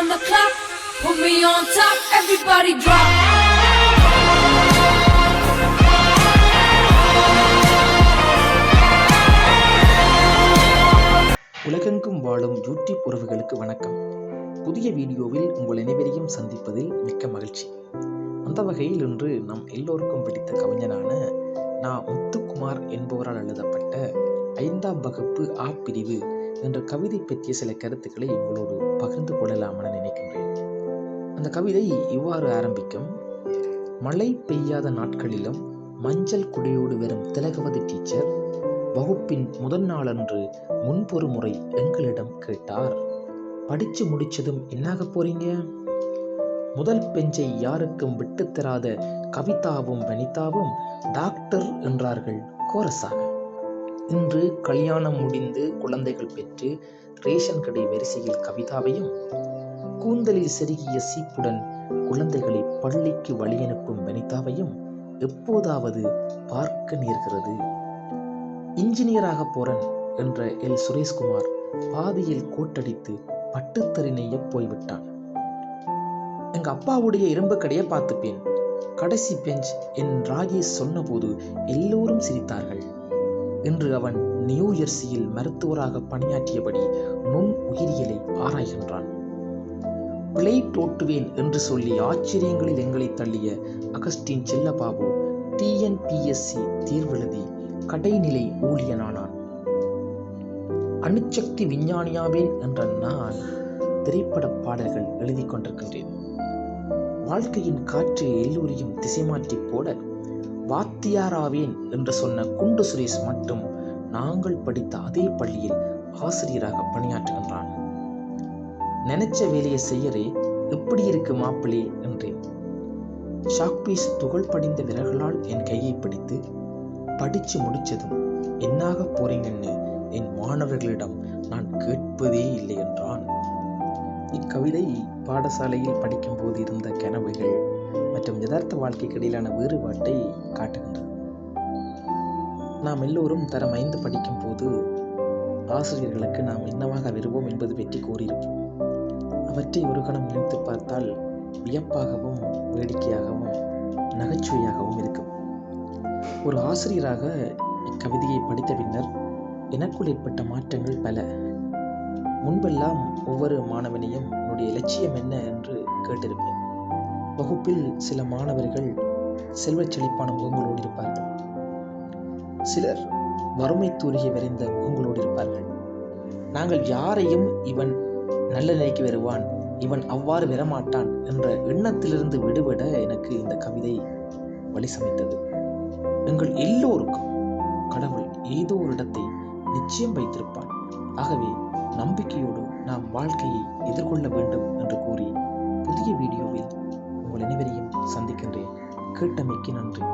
on the clock, put me on top, everybody drop. உலகெங்கும் வாழும் YouTube உறவுகளுக்கு வணக்கம். புதிய வீடியோவில் உங்கள் அனைவரையும் சந்திப்பதில் மிக்க மகிழ்ச்சி. அந்த வகையில் இன்று நம் எல்லோருக்கும் பிடித்த கவிஞனான நா. முத்துக்குமார் என்பவரால் எழுதப்பட்ட 5ஆம் வகுப்பு ஆ பிரிவு என்ற கவிதை பற்றிய சில கருத்துக்களை உங்களோடு பகிர்ந்து கொள்ளலாம் என நினைக்கின்றேன். அந்த கவிதை இவ்வாறு ஆரம்பிக்கும். மழை பெய்யாத நாட்களிலும் மஞ்சள் குடையோடு வரும் திலகவதி டீச்சர் வகுப்பின் முதல் நாளன்று முன்பொரு முறை எங்களிடம் கேட்டார், படிச்சு முடிச்சதும் என்னாக போறீங்க? முதல் பெஞ்சை யாருக்கும் விட்டுத்தராத கவிதாவும் வனிதாவும் டாக்டர் என்றார்கள் கோரஸாக. இன்று கல்யாணம் முடிந்து குழந்தைகள் பெற்று ரேஷன் கடை வரிசையில் கவிதாவையும், கூந்தலில் செருகிய சீப்புடன் குழந்தைகளை பள்ளிக்கு வழியனுப்பும் வனிதாவையும் எப்போதாவது பார்க்க நேர்கிறது. இன்ஜினியராக போறன் என்ற எல். சுரேஷ்குமார் பாதியில் கோட்டடித்து பட்டுத்தறி நெய்ய போய்விட்டான். எங்க அப்பாவுடைய இரும்பு கடையை பார்த்துப்பேன், கடைசி பெஞ்ச் என் ராஜேஷ் சொன்னபோது எல்லோரும் சிரித்தார்கள். இன்று அவன் நியூ ஜெர்சியில் மருத்துவராக பணியாற்றியபடி நுண் உயிரியலை ஆராய்கின்றான். பிளேட் ஓட்டுவேன் என்று சொல்லி ஆச்சரியங்களில் எங்களை தள்ளிய அகஸ்டின் செல்லபாபு டிஎன்பிஎஸ்சி தேர்வெழுதி கடைநிலை ஊழியனானான். அணுசக்தி விஞ்ஞானியாவேன் என்ற நான் திரைப்பட பாடல்கள் எழுதி கொண்டிருக்கின்றேன். வாழ்க்கையின் காற்று எல்லோரையும் திசை மாற்றி போட வாத்தியாராவேன் என்று சொன்ன குண்டு சுரேஷ் மட்டும் நாங்கள் படித்த அதே பள்ளியில் ஆசிரியராக பணியாற்றுகின்றான். நினைச்ச வேலையை செய்யறே, எப்படி இருக்கு மாப்பிளே என்றேன். ஷாக்பீஸ் துகள் படிந்த விரல்களால் என் கையை பிடித்து, படிச்சு முடிச்சதும் என்னாக போறீங்கன்னு என் மாணவர்களிடம் நான் கேட்பதே இல்லை என்றான். இக்கவிதை பாடசாலையில் படிக்கும் போது இருந்த கனவுகள் மற்றும் யதார்த்த வாழ்க்கைக்கு இடையிலான வேறுபாட்டை காட்டுகின்றது. நாம் எல்லோரும் தரம் 5 படிக்கும் போது ஆசிரியர்களுக்கு நாம் என்னவாக வருவோம் என்பது பற்றி கூறியிருப்போம். அவற்றை ஒரு கணம் நினைத்து பார்த்தால் வியப்பாகவும் வேடிக்கையாகவும் நகைச்சுவையாகவும் இருக்கும். ஒரு ஆசிரியராக இக்கவிதையை படித்த பின்னர் எனக்குள் ஏற்பட்ட மாற்றங்கள் பல. முன்பெல்லாம் ஒவ்வொரு மாணவனையும் உன்னுடைய லட்சியம் என்ன என்று கேட்டிருப்பேன். வகுப்பில் சில மாணவர்கள் செல்வச் செழிப்பான முகங்களோடு இருப்பார்கள், சிலர் வறுமை தூரிகை விரைந்த முகங்களோடு இருப்பார்கள். நாங்கள் யாரையும் இவன் நல்ல நிலைக்கு வருவான், இவன் அவ்வாறு வரமாட்டான் என்ற எண்ணத்திலிருந்து விடுபட எனக்கு இந்த கவிதை வழி சமைத்தது. எங்கள் எல்லோருக்கும் கடவுள் ஏதோ ஒரு இடத்தை நிச்சயம் வைத்திருப்பான். ஆகவே நம்பிக்கையோடு நாம் வாழ்க்கையை எதிர்கொள்ள வேண்டும் என்று கூறி புதிய வீடியோவில் உங்கள் அனைவரையும் சந்திக்கின்றேன். கேட்டமைக்கு நன்றி.